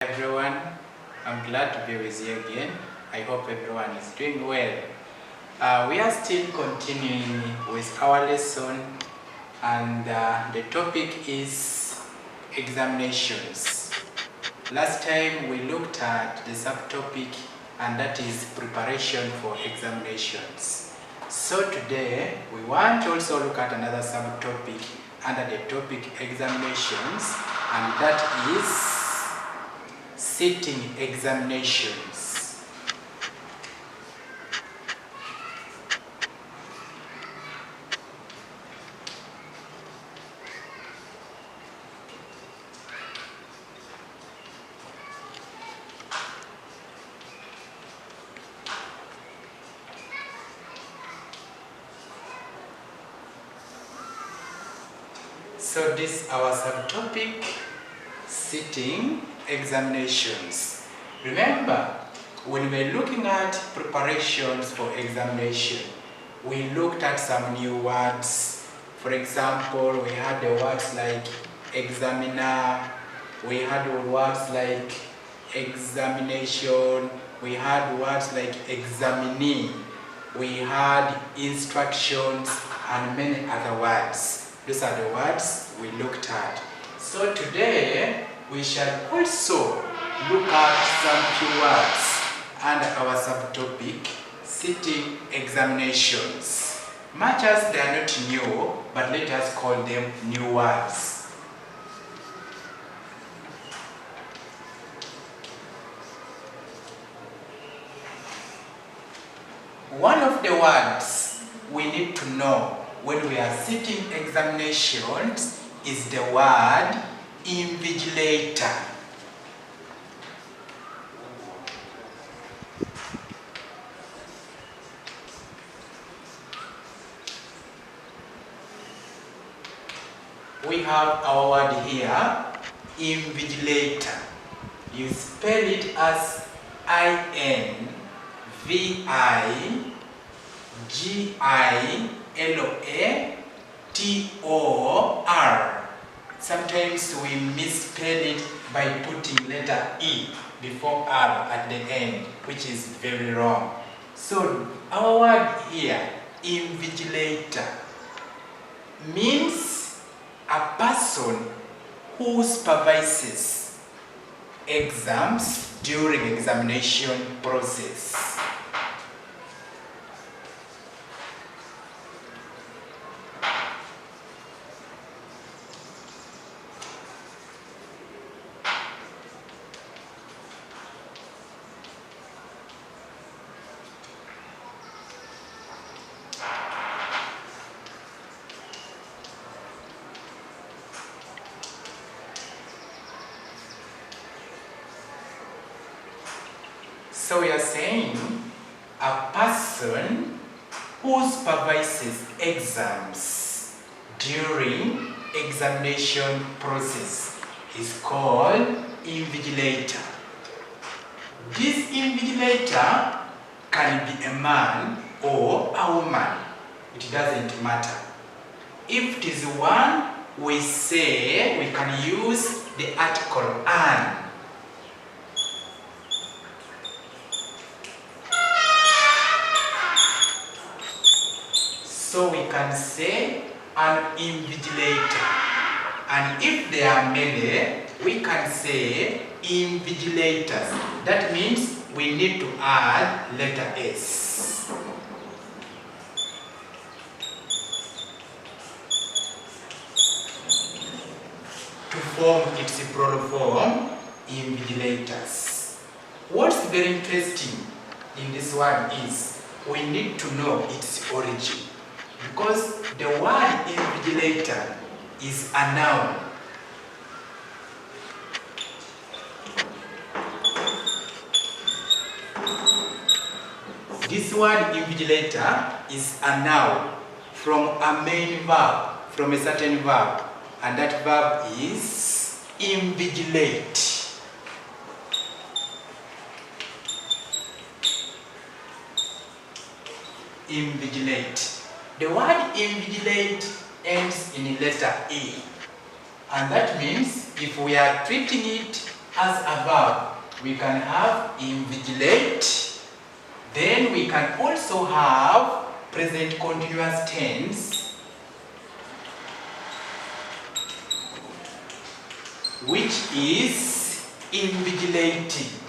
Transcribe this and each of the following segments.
Everyone, I'm glad to be with you again. I hope everyone is doing well. We are still continuing with our lesson, and the topic is examinations. Last time we looked at the subtopic, and that is preparation for examinations. So today we want to also look at another subtopic under the topic examinations, and that is sitting examinations. So this is our subtopic, sitting examinations. Remember, when we're looking at preparations for examination, we looked at some new words. For example, we had the words like examiner, we had words like examination, we had words like examinee, we had instructions, and many other words. These are the words we looked at. So today, we shall also look at some keywords under our subtopic, sitting examinations. Much as they are not new, but let us call them new words. One of the words we need to know when we are sitting examinations is the word invigilator. We have our word here, invigilator. You spell it as INVIGILATOR. Sometimes we misspell it by putting letter E before R at the end, which is very wrong. So our word here, invigilator, means a person who supervises exams during examination process. So we are saying a person who supervises exams during examination process is called invigilator. This invigilator can be a man or a woman. It doesn't matter. If it is one, we say we can use the article an. So we can say an invigilator. And if there are many, we can say invigilators. That means we need to add letter S. To form its plural form, invigilators. What's very interesting in this word is we need to know its origin. Because the word invigilator is a noun. This word invigilator is a noun from a main verb, from a certain verb, and that verb is invigilate. Invigilate. The word invigilate ends in letter E, and that means if we are treating it as above. We can have invigilate, then we can also have present continuous tense, which is invigilating.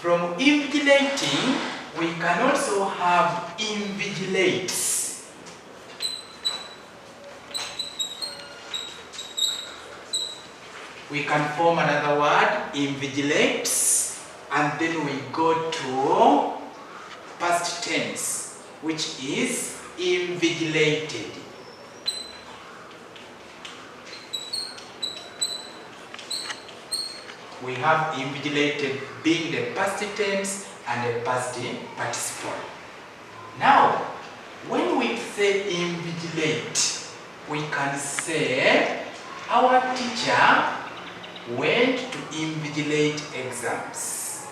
From invigilating, we can also have invigilates. We can form another word, invigilates, and then we go to past tense, which is invigilated. We have invigilated being the past tense and the past participle. Now, when we say invigilate, we can say our teacher went to invigilate exams.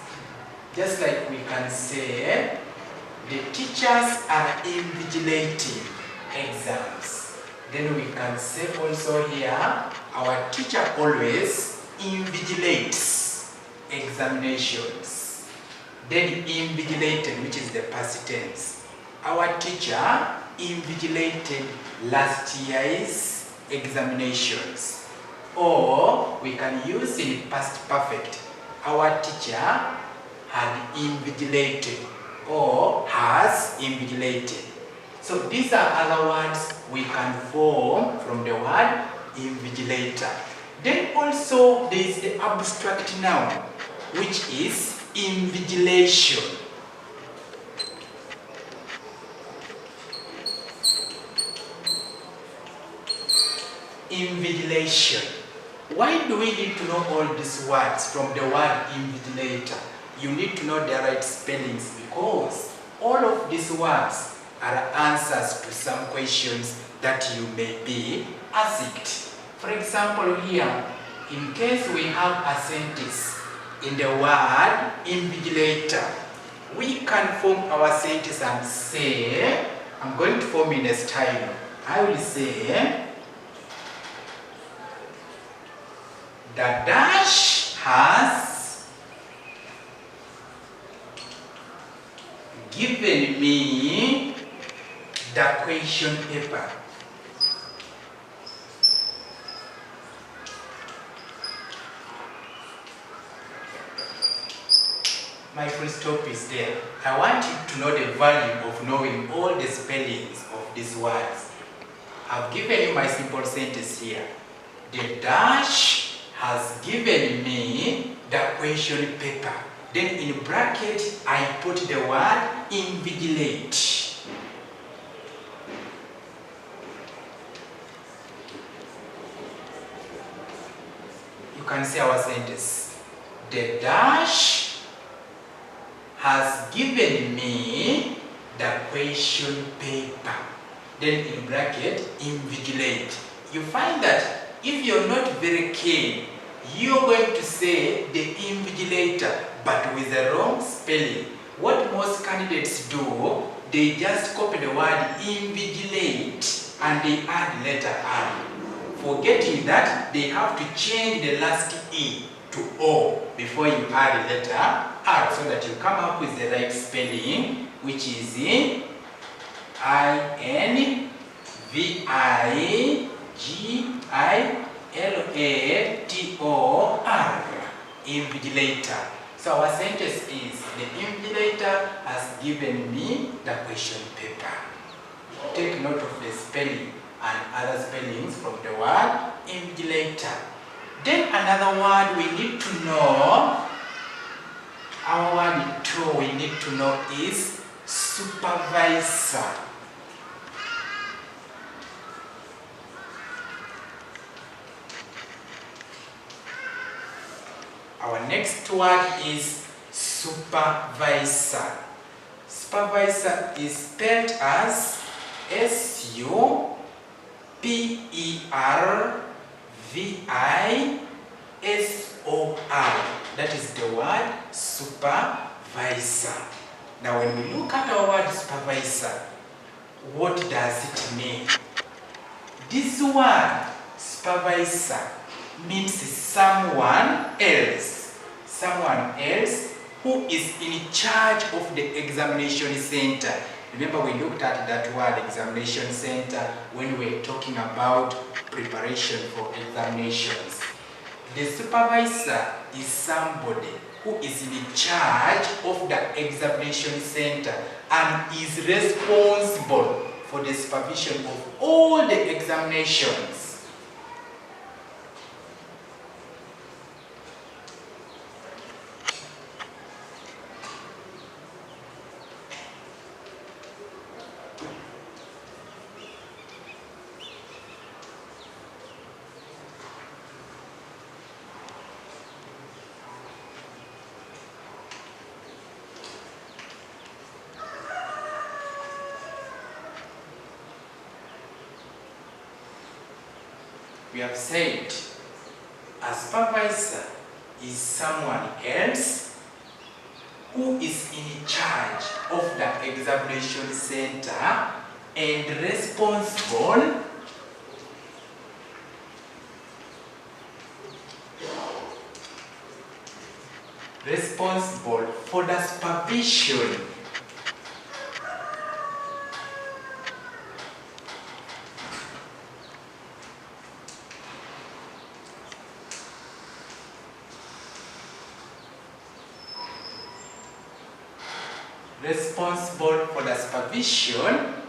Just like we can say the teachers are invigilating exams. Then we can say also here our teacher always invigilates examinations. Then invigilated, which is the past tense. Our teacher invigilated last year's examinations. Or we can use in past perfect. Our teacher had invigilated or has invigilated. So these are other words we can form from the word invigilator. Then also there is the abstract noun, which is invigilation. Invigilation. Why do we need to know all these words from the word invigilator? You need to know the right spellings because all of these words are answers to some questions that you may be asked. For example, here, in case we have a sentence in the word invigilator, we can form our sentence and say, I'm going to form in a style. I will say, the dash has given me the question paper. My full stop is there. I want you to know the value of knowing all the spellings of these words. I've given you my simple sentence here. The dash has given me the question paper. Then in bracket, I put the word invigilate. You can see our sentence. The dash has given me the question paper. Then in bracket, invigilate. You find that if you're not very keen, you're going to say the invigilator, but with the wrong spelling. What most candidates do, they just copy the word invigilate and they add letter R, forgetting that they have to change the last E to O before you add the letter R, so that you come up with the right spelling, which is invigilator, invigilator. So our sentence is, the invigilator has given me the question paper. Take note of the spelling and other spellings from the word invigilator. Then another word we need to know, our word 2 we need to know is supervisor. Our next word is supervisor. Supervisor is spelled as supervisor. That is the word supervisor. Now when we look at our word supervisor, what does it mean? This word supervisor means someone else someone else who is in charge of the examination center. Remember, we looked at that word examination center when we were talking about preparation for examinations. The supervisor is somebody who is in charge of the examination center and is responsible for the supervision of all the examinations. We have said a supervisor is someone else who is in charge of the examination center and responsible for the supervision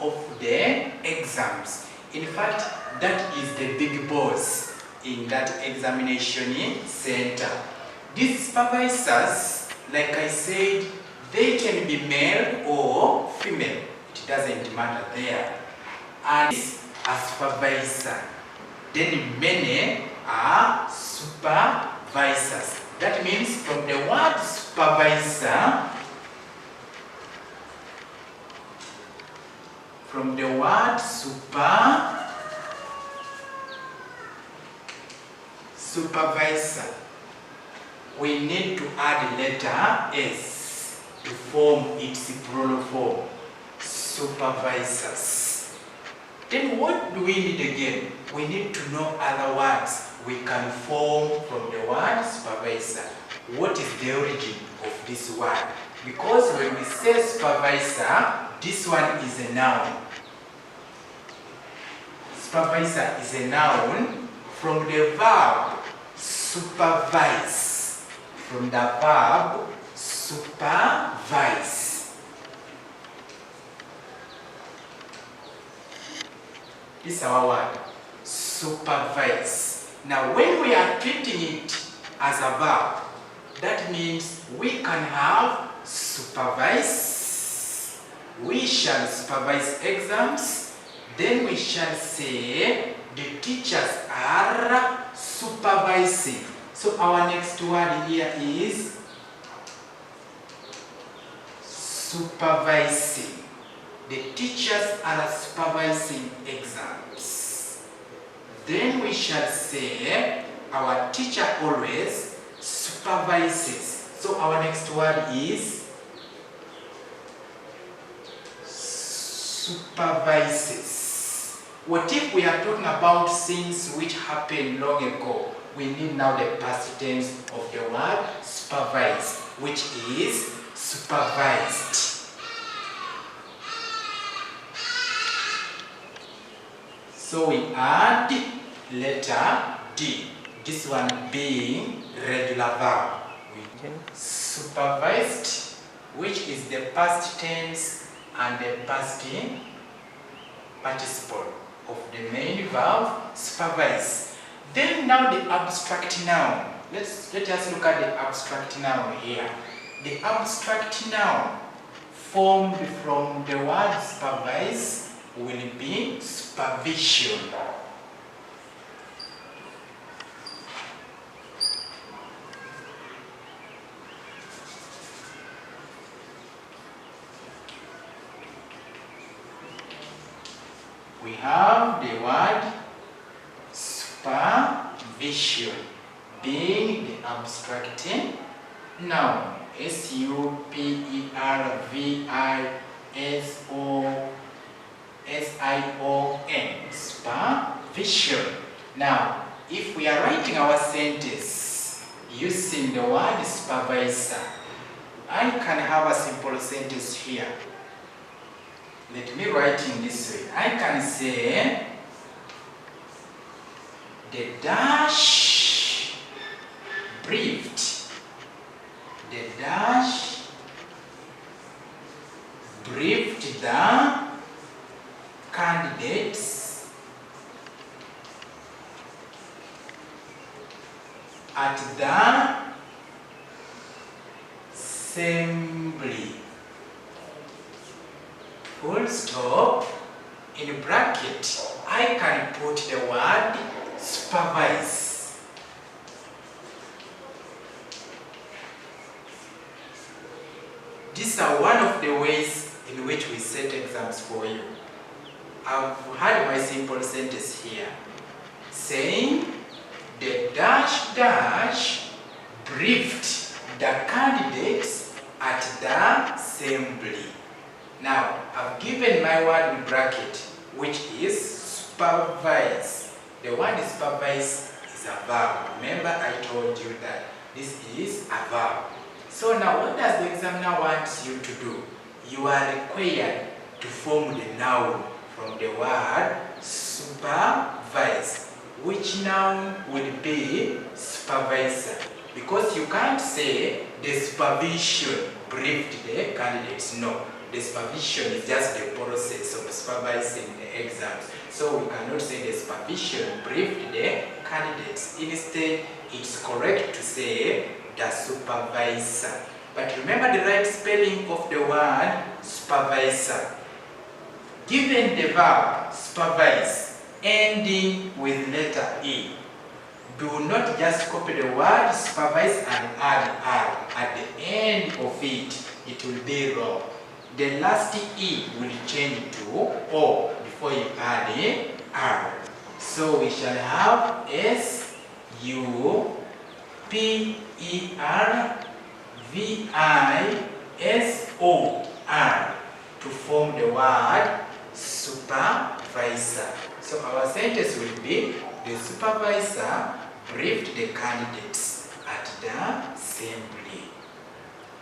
of the exams. In fact, that is the big boss in that examination center. These supervisors, like I said, they can be male or female. It doesn't matter there. And a supervisor. Then many are supervisors. That means from the word supervisor, supervisor, we need to add letter S to form its plural form. Supervisors. Then what do we need again? We need to know other words we can form from the word supervisor. What is the origin of this word? Because when we say supervisor, this one is a noun. Supervisor is a noun from the verb supervise. From the verb supervise. This is our word, supervise. Now when we are treating it as a verb, that means we can have supervise, we shall supervise exams, then we shall say the teachers are supervising. So our next word here is supervising. The teachers are supervising exams. Then we shall say our teacher always supervises. So our next word is supervises. What if we are talking about things which happened long ago? We need now the past tense of the word supervise, which is supervised. So we add letter D, this one being regular verb. Supervised, which is the past tense and the past participle of the main verb supervise. Then now the abstract noun. Let us look at the abstract noun here. The abstract noun formed from the word supervise will be supervision. We have the word supervision being the abstract noun. supervision. Supervision. Now, if we are writing our sentence using the word supervisor. I can have a simple sentence here. Let me write in this way. I can say the dash briefed. The dash briefed the candidates at the assembly. Full stop. In bracket, I can put the word supervise. These are one of the ways in which we set exams for you. I've had my simple sentence here saying the dash briefed the candidates at the assembly. Now, I've given my word in bracket, which is supervise. The word supervise is a verb. Remember, I told you that this is a verb. So now, what does the examiner want you to do? You are required to form the noun from the word supervise. Which noun would be supervisor? Because you can't say the supervision briefed the candidates. No, the supervision is just the process of supervising the exams. So we cannot say the supervision briefed the candidates. Instead, it's correct to say the supervisor. But remember the right spelling of the word supervisor. Given the verb supervise ending with letter E, do not just copy the word supervise and add R at the end of it. It will be wrong. The last E will change to O before you add a R. So we shall have supervisor to form the word supervisor. So our sentence will be the supervisor briefed the candidates at the assembly.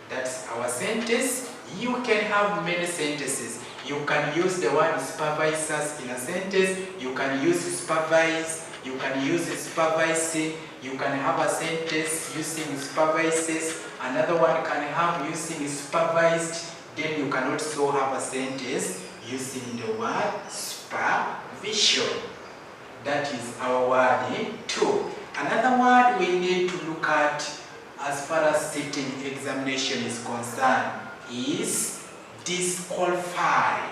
That's our sentence. You can have many sentences. You can use the word supervisors in a sentence. You can use supervise. You can use supervising. You can have a sentence using supervises. Another one can have using supervised. Then you can also have a sentence using the word supervision. That is our word 2. Another word we need to look at as far as sitting examination is concerned is disqualify.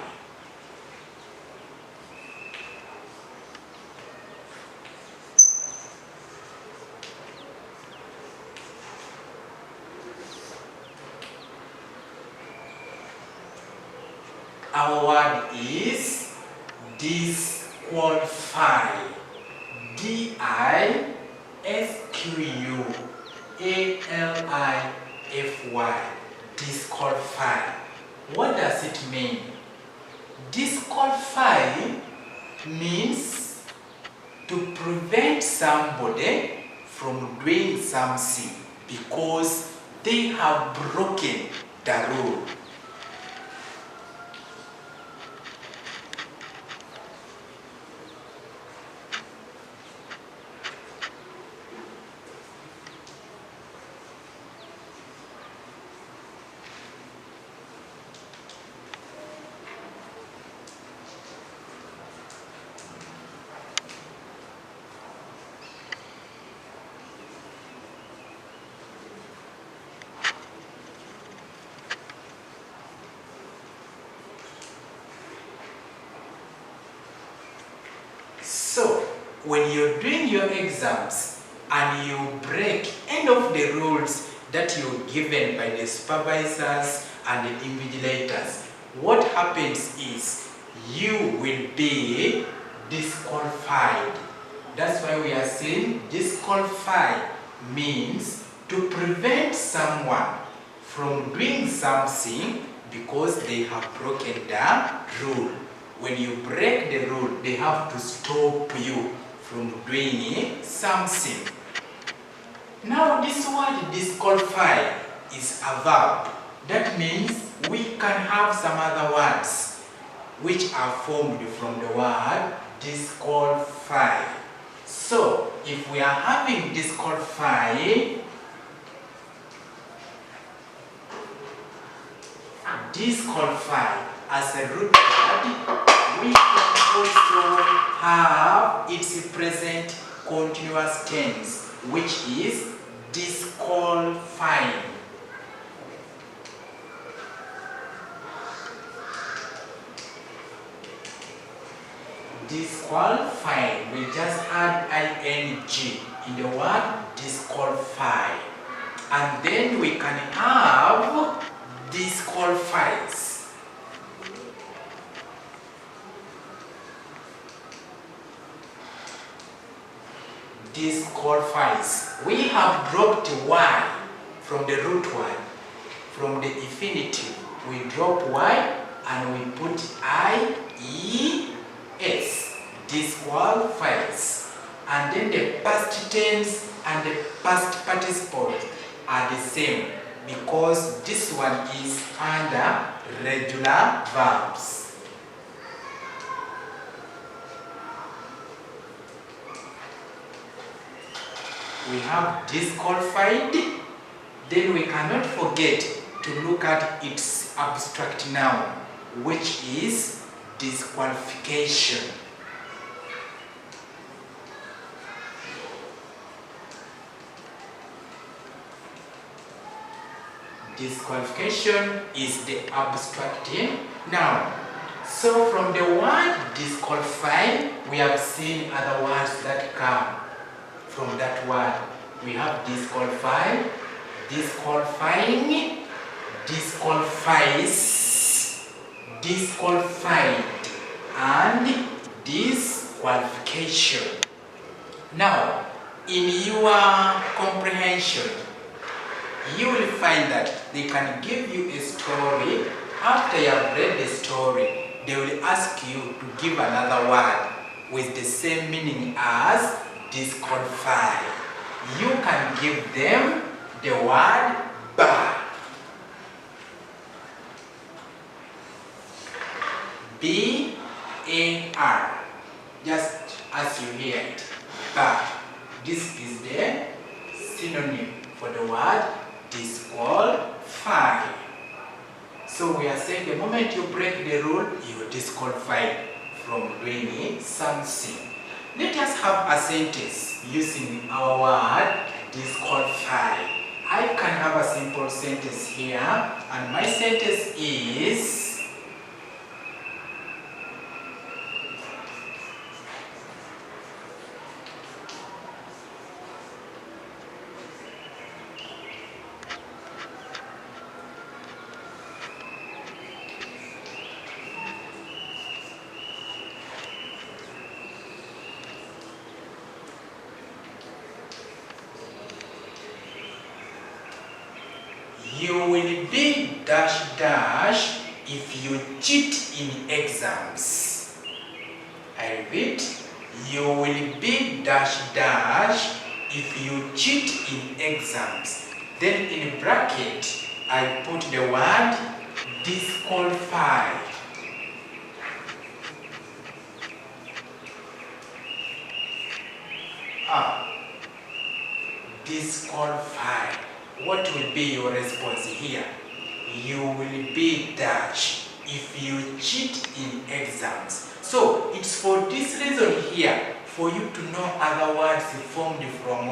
Our word is disqualify. disqualify. Disqualify. What does it mean? Disqualify means to prevent somebody from doing something because they have broken the rule. So, when you're doing your exams and you break any of the rules that you're given by the supervisors and the invigilators, what happens is you will be disqualified. That's why we are saying disqualify means to prevent someone from doing something because they have broken the rule. When you break the rule, they have to stop you from doing something. Now this word disqualify is a verb. That means we can have some other words which are formed from the word disqualify. So if we are having disqualify as a root word, we can also have its present continuous tense, which is disqualifying. Disqualifying, we just add ing in the word disqualify. And then we can have disqualifies. Disqualifies. We have dropped y from the root word, from the infinitive. We drop y and we put ies. Disqualifies. And then the past tense and the past participle are the same, because this one is under regular verbs. We have disqualified, then we cannot forget to look at its abstract noun, which is disqualification. Disqualification is the abstract noun. So from the word disqualify, we have seen other words that come from that word. We have disqualify, disqualifying, disqualifies, disqualified, and disqualification. Now, in your comprehension, you will find that they can give you a story. After you have read the story, they will ask you to give another word with the same meaning as disqualify. You can give them the word bar. B-A-R. Just as you hear it. Bar. This is the synonym for the word disqualify. So we are saying the moment you break the rule, you are disqualified from doing something. Let us have a sentence using our word disqualify. I can have a simple sentence here, and my sentence is you will be dash dash if you cheat in exams. I repeat, you will be dash dash if you cheat in exams. Then in bracket, I put the word disqualify. Disqualify. What will be your response here? You will be dash if you cheat in exams. So it's for this reason here, for you to know other words formed from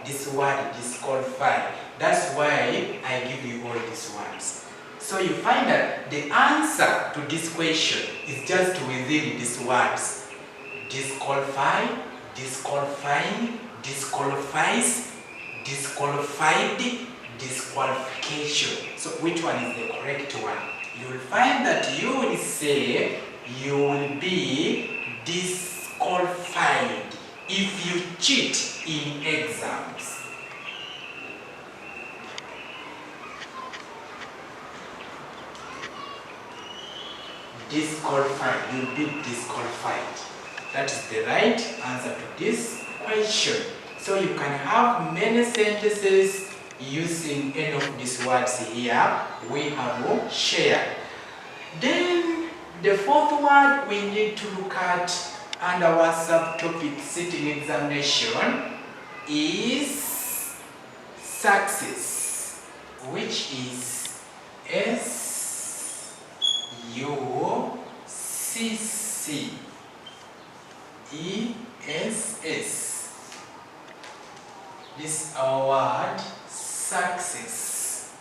this word disqualify. That's why I give you all these words. So you find that the answer to this question is just within these words. Disqualify, disqualifying, disqualifies, disqualified, disqualification. So which one is the correct one? You will find that you will say you will be disqualified if you cheat in exams. Disqualified, you will be disqualified. That is the right answer to this question. So you can have many sentences using any of these words here we have shared. Then the fourth word we need to look at under our subtopic sitting examination is success, which is SUCCESS. This is our word success.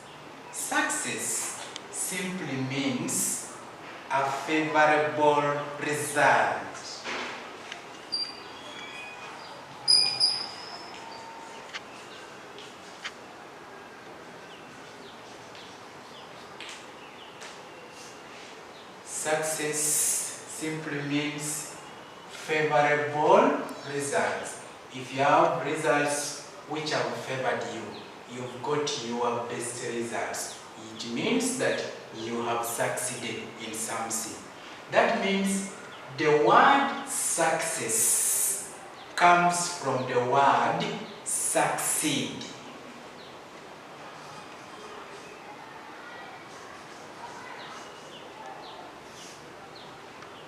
Success simply means a favorable result. Success simply means favorable results. If you have results which have favored you, you've got your best results. It means that you have succeeded in something. That means the word success comes from the word succeed.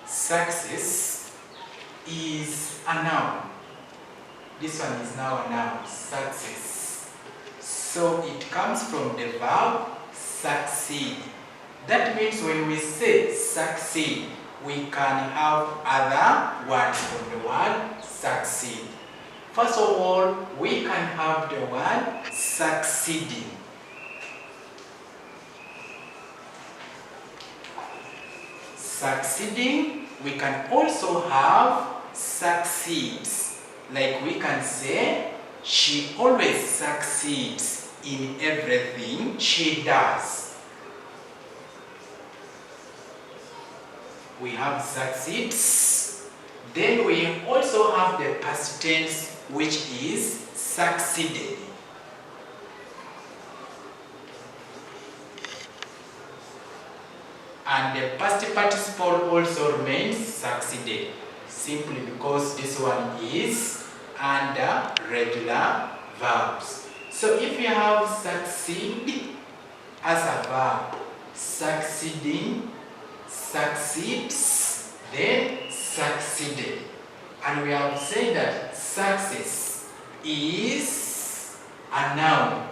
Success is a noun. This one is now a noun, success. So it comes from the verb succeed. That means when we say succeed, we can have other words from the word succeed. First of all, we can have the word succeeding. Succeeding, we can also have succeeds. Like we can say, she always succeeds in everything she does. We have succeeds. Then we also have the past tense, which is succeeded. And the past participle also remains succeeded, simply because this one is under regular verbs. So if you have succeed as a verb, succeeding, succeeds, then succeeded. And we have said that success is a noun.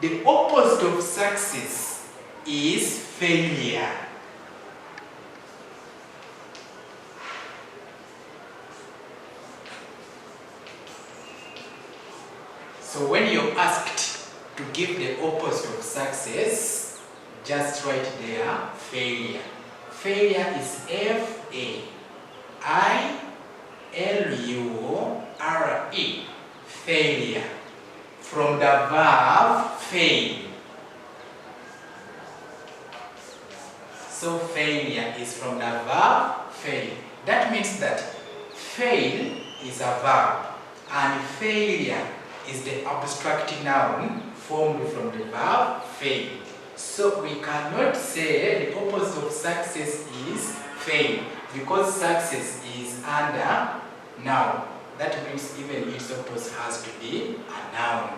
The opposite of success is failure. So when you're asked to give the opposite of success, just write there failure. Failure is F-A-I-L-U-R-E. Failure. From the verb fail. So failure is from the verb fail. That means that fail is a verb and failure is the abstract noun formed from the verb fail. So we cannot say the opposite of success is fail, because success is under noun. That means even its opposite has to be a noun.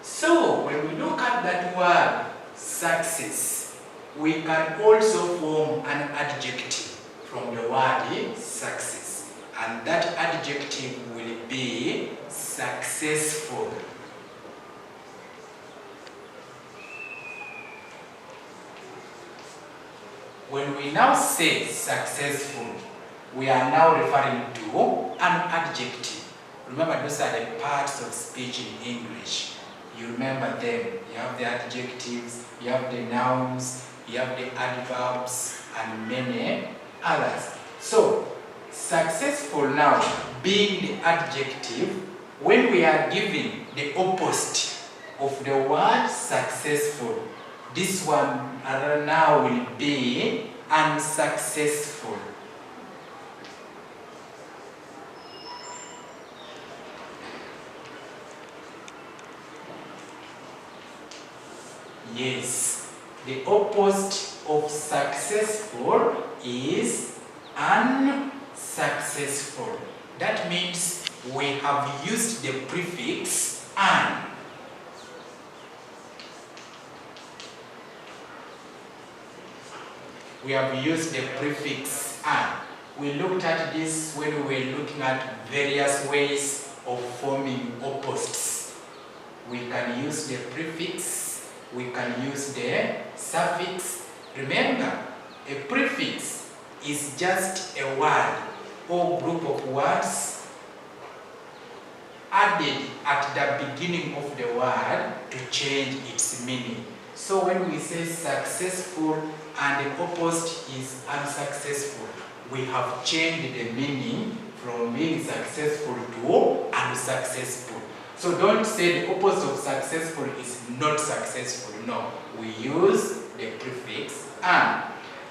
So when we look at that word success, we can also form an adjective from the word success, and that adjective will be successful. When we now say successful, we are now referring to an adjective. Remember, those are the parts of speech in English. You remember them. You have the adjectives, you have the nouns, you have the adverbs, and many others. So, successful now being the adjective, when we are giving the opposite of the word successful, this one now will be unsuccessful. Yes, the opposite of successful is unsuccessful. That means we have used the prefix an. We have used the prefix an. We looked at this when we were looking at various ways of forming opposites. We can use the prefix, we can use the suffix. Remember, a prefix is just a word or group of words added at the beginning of the word to change its meaning. So when we say successful and the opposite is unsuccessful, we have changed the meaning from being successful to unsuccessful. So don't say the opposite of successful is not successful. No, we use the prefix an.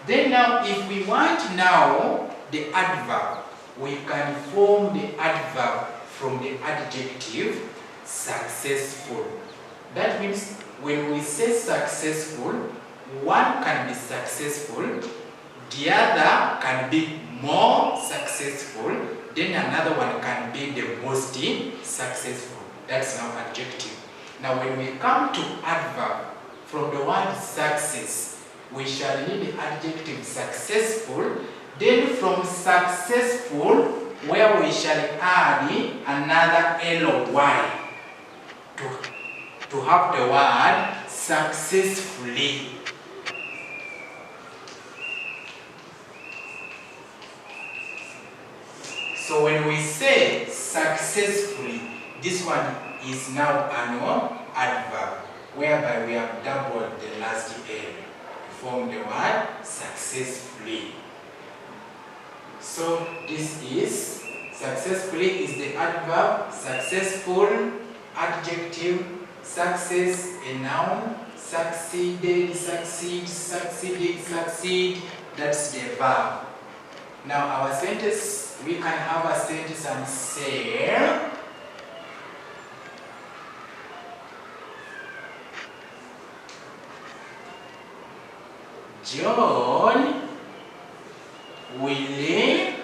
Then now, if we want now the adverb, we can form the adverb from the adjective successful. That means when we say successful, one can be successful, the other can be more successful, then another one can be the most successful. That's now adjective. Now when we come to adverb, from the word success, we shall need the adjective successful, then from successful, where we shall add another ly to have the word successfully. So when we say successfully, this one is now an adverb, whereby we have doubled the last L to form the word successfully. So this is successfully is the adverb, successful, adjective, success, a noun, succeeded, succeed, succeeded, succeed, that's the verb. Now our sentence, we can have a sentence and say, John will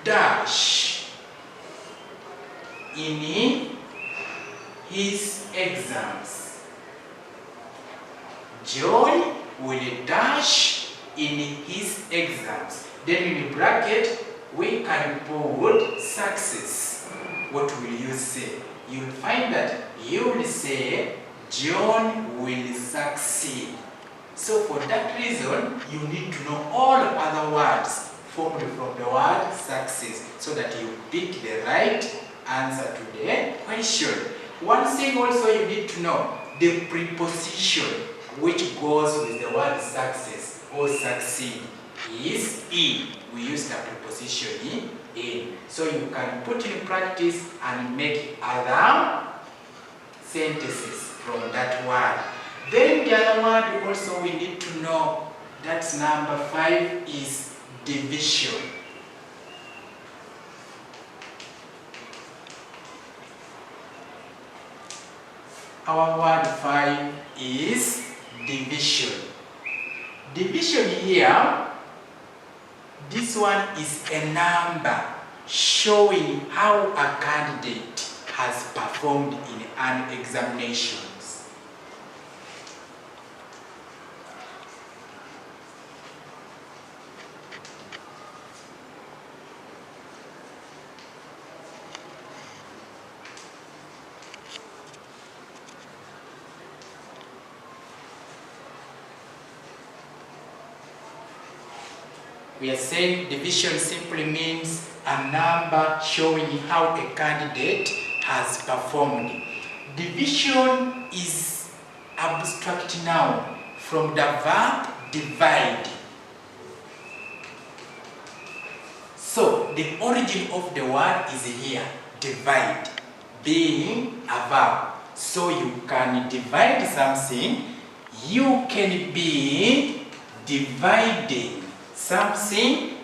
dash in his exams. John will dash in his exams. Then in the bracket, we can put success. What will you say? You'll find that you will say, John will succeed. So for that reason, you need to know all other words formed from the word success so that you pick the right answer to the question. One thing also you need to know, the preposition which goes with the word success or succeed is in. We use the preposition in. So you can put in practice and make other sentences from that word. Then the other word also we need to know, that's number 5, is division. Our word 5 is division. Division here, this one is a number showing how a candidate has performed in an examination. We are saying division simply means a number showing how a candidate has performed. Division is abstract noun from the verb divide. So the origin of the word is here, divide, being a verb. So you can divide something, you can be dividing something,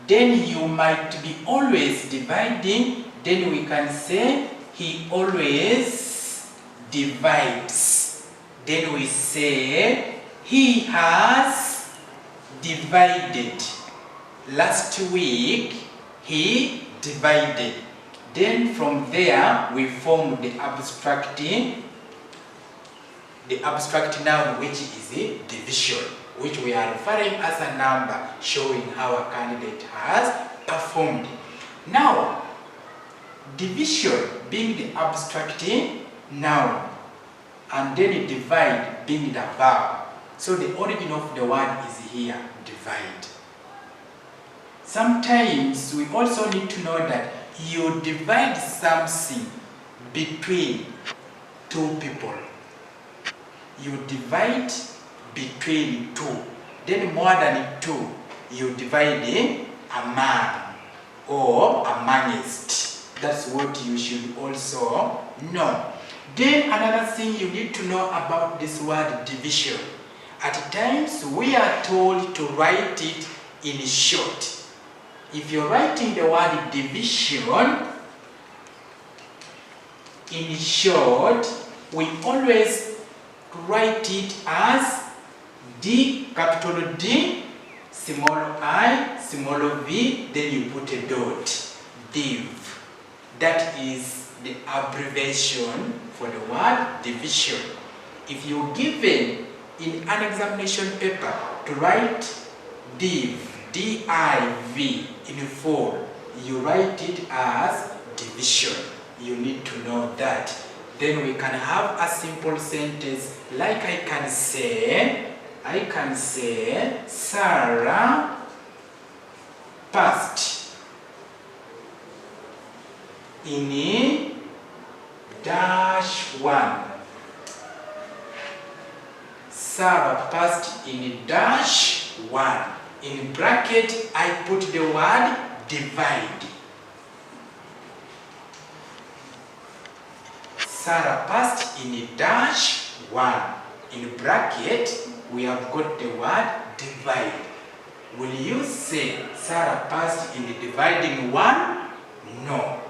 then you might be always dividing, then we can say he always divides. Then we say he has divided. Last week he divided. Then from there we form the abstract noun, which is a division, which we are referring as a number showing how a candidate has performed. Now, division being the abstract noun, and then divide being the verb. So the origin of the word is here, divide. Sometimes we also need to know that you divide something between two people. You divide between two. Then more than two, you divide among or amongst. That's what you should also know. Then another thing you need to know about this word division. At times we are told to write it in short. If you're writing the word division in short, we always write it as D, capital D, small I, small v, then you put a dot, div. That is the abbreviation for the word division. If you're given in an examination paper to write div, D-I-V in full, you write it as division. You need to know that. Then we can have a simple sentence like I can say, Sarah passed in dash 1. Sarah passed in dash 1. In bracket, I put the word divide. Sarah passed in dash 1. In bracket, we have got the word divide. Will you say Sarah passed in the dividing 1? No.